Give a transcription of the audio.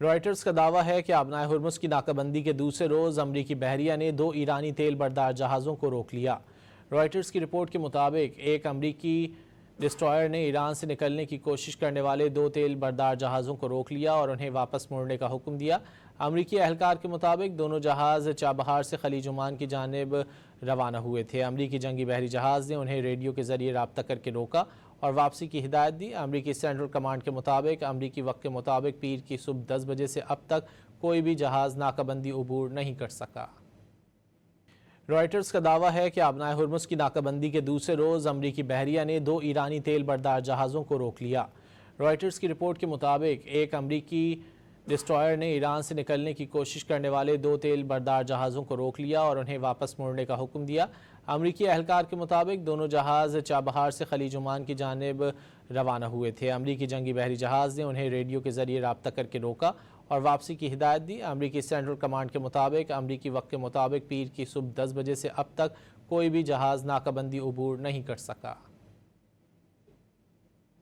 Writers کا دعویٰ ہے کہ آبنائے ہرمز کی ناکہ بندی کے دوسرے روز امریکی بحریہ نے 2 ایرانی تیل بردار جہازوں کو روک لیا۔ رائٹرز کی رپورٹ کے مطابق ایک امریکی ڈسٹرائر نے ایران سے نکلنے کی کوشش کرنے والے 2 تیل بردار جہازوں کو روک لیا اور انہیں واپس موڑنے کا حکم دیا۔ امریکی اہلکار کے مطابق دونوں جہاز چابہار سے خلیج عمان کی جانب روانہ ہوئے تھے۔ امریکی جنگی بحری جہاز نے انہیں ریڈیو کے ذریعے رابطہ کر کے روکا اور واپسی کی ہدایت دی۔ امریکی سینٹرل کمانڈ کے مطابق امریکی وقت کے مطابق پیر کی صبح 10 بجے سے اب تک کوئی بھی جہاز ناکہ بندی عبور نہیں کر سکا۔ رائٹرز کا دعویٰ ہے کہ آبنائے ہرمز کی ناکہ بندی کے دوسرے روز امریکی بحریہ نے 2 ایرانی تیل بردار جہازوں کو روک لیا۔ رائٹرز کی رپورٹ کے مطابق ایک امریکی ڈسٹرائر نے ایران سے نکلنے کی کوشش کرنے والے 2 تیل بردار جہازوں کو روک لیا اور انہیں واپس موڑنے کا حکم دیا۔ امریکی اہلکار کے مطابق دونوں جہاز چابہار سے خلیج عمان کی جانب روانہ ہوئے تھے۔ امریکی جنگی بحری جہاز نے انہیں ریڈیو کے ذریعے رابطہ کر کے روکا اور واپسی کی ہدایت دی۔ امریکی سینٹرل کمانڈ کے مطابق امریکی وقت کے مطابق پیر کی صبح 10 بجے سے اب تک کوئی بھی جہاز ناکہ بندی عبور نہیں کر سکا۔